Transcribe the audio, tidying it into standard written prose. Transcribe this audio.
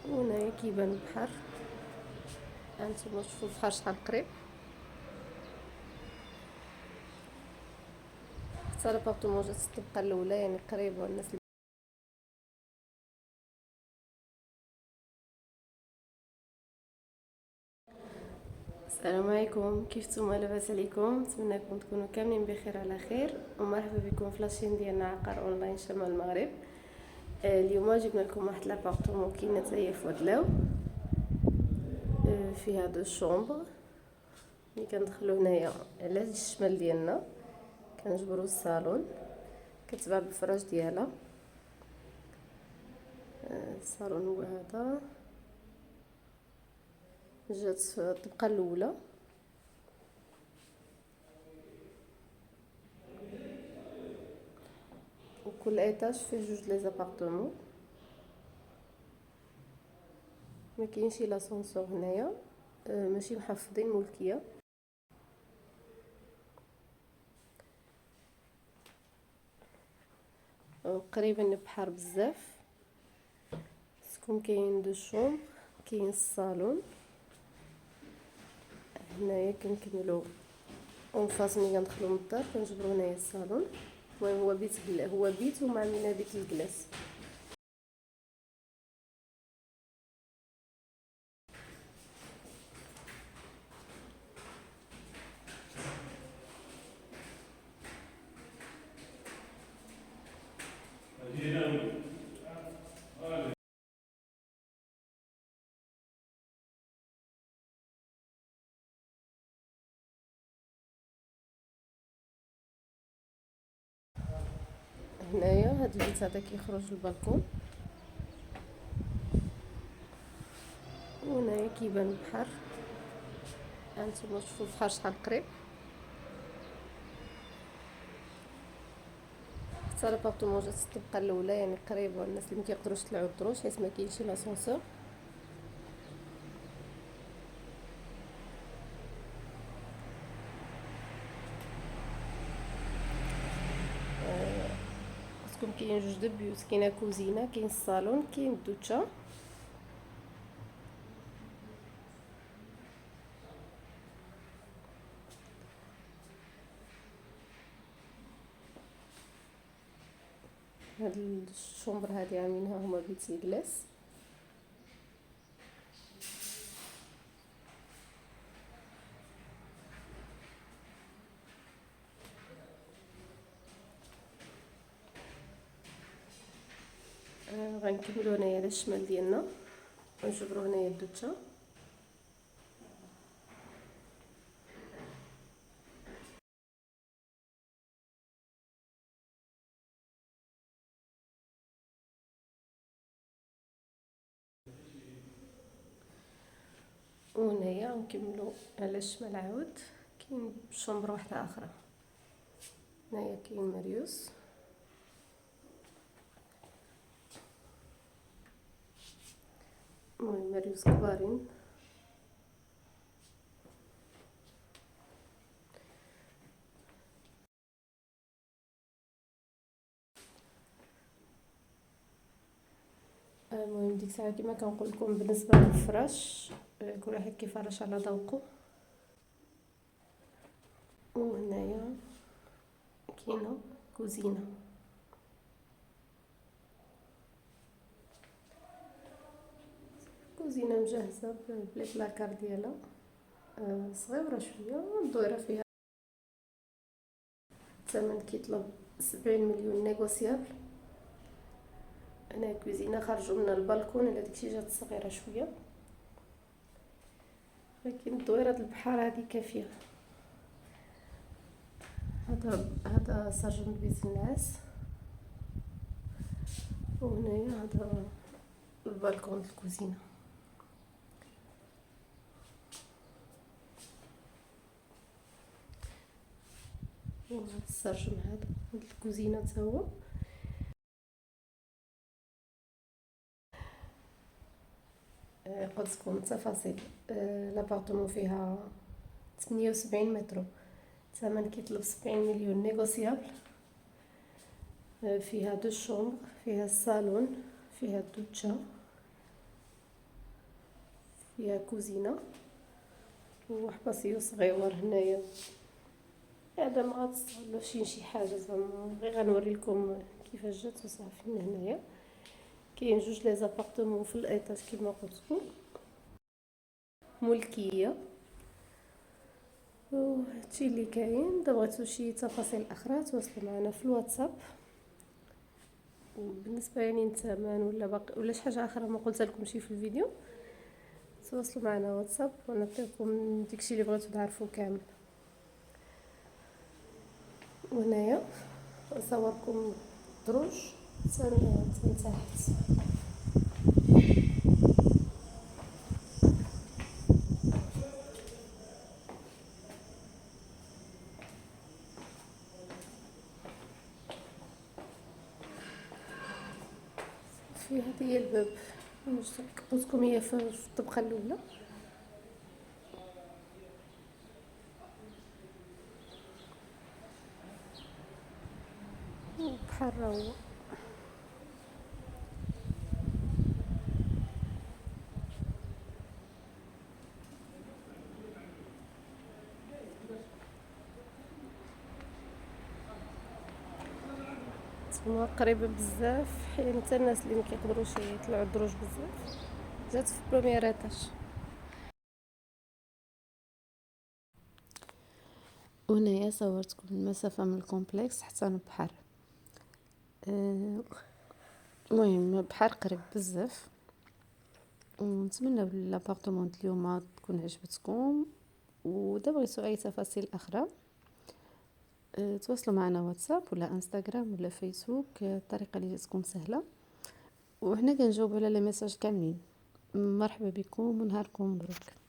وهنايا كيبان البحر. هانتوما تشوفوا البحر شحال قريب. حتى لابارتمون جات الطبقه الاولى يعني قريبه الناس. السلام عليكم، كيف نتوما؟ لاباس عليكم؟ نتمنىكم تكونوا كاملين بخير على خير، ومرحبا بكم في لاشين ديالنا عقار اونلاين شمال المغرب. اليوم جبنا لكم واحد لابارتمون كاينه تاهي في ودلاو، فيها دو شومبر. ملي كندخلوا هنايا على الشمال ديالنا كنجبروا الصالون، كتباع بالفراش ديالها. الصالون هو هذا، جات في الطبقه الاولى. وكل ايطاج فيه جوج لي زابارتمون. ما كاينش لاسانسور هنايا، ماشي محفظين ملكيه. قريبه من البحر بزاف. سكون كاين دو شومبر، كاين الصالون. هنايا كنكملوا اون فاس ملي كندخلوا من الدار كنجبروا هنايا الصالون. المهم هو بيت ومعملين هذيك الكلاس. هنايا هاد البيت هذا كيخرج للبالكون، وهنايا كيبان البحر. هانتوما تشوفوا البحر شحال قريب. حتى لابارتمون جات الطبقه الاولى يعني قريبه الناس اللي مكيقدروش يطلعوا الدروج حيت ما كاينش لاسانسور. خصكم كاين جوج د بيوت، كاينه كوزينه، كاين الصالون، كاين الدوتشا. هاد الشومبر هادي عاملينها هما بيت الكلاس. غنكملوا هنايا على الشمال ديالنا، غنجبروا هنايا الدوتشا. وهنايا غنكملوا على الشمال عاود كاين شومبر واحده اخرى. هنايا كاين مريوس. المهم مريوس كبارين. المهم ديك الساعه كما كنقول لكم بالنسبه للفراش، كل واحد كيفرش على ذوقه. وهنايا كاينه كوزينه. كوزينه مجهزه بلي بلاكار ديالها، صغيره شويه. الدويره فيها الثمن كيطلب 70 مليون نيغوسيابل. هنا كوزينه خرجوا من البالكون على داكشي جات صغيره شويه، لكن دويره البحر هذه كافيه. هذا سرجم بيت الناس. وهنايا هذا البالكون الكوزينه. وهذا السرجم هذا الكوزينه تا هو. قلت لكم التفاصيل. لابارتمون فيها 78 متر، ثمن كيطلب 70 مليون نيغوسيابل. فيها دو شومبر، فيها الصالون، فيها الدوتشا. فيها كوزينه وحباسيو صغيور هنايا. هذا ما غتستغلوش شي حاجه زعما، غير غنوري لكم كيفاش جات وصافي. من هنايا كاين جوج لي زابارتمون في الايطاج كما قلت لكم، ملكيه. وهادشي اللي كاين. اذا بغيتو شي تفاصيل اخرى تواصلوا معنا في الواتساب. وبالنسبه يعني للثمن ولا باقي ولا شي حاجه اخرى ما قلت لكم شي في الفيديو، تواصلوا معنا واتساب ونعطيكم داكشي اللي بغيتو تعرفوا كامل. وهنايا نصوركم دروج تحت. في هذه هي الباب. قلت لكم هي في الطبقه الاولى. بحال هو. تما قريبه بزاف، يعني حتى الناس اللي ما كيقدروش يطلعوا الدروج بزاف جات في بروميير ايطاج. وهنايا صورتكم المسافه من الكومبلكس حتى البحر. المهم بحر قريب بزاف. ونتمنى لابارتمون اليوم تكون عجبتكم. وإذا بغيتوا اي تفاصيل اخرى تواصلوا معنا واتساب ولا انستغرام ولا فيسبوك، الطريقه اللي تكون سهله، وحنا كنجاوبوا على لي ميساج كاملين. مرحبا بكم ونهاركم مبروك.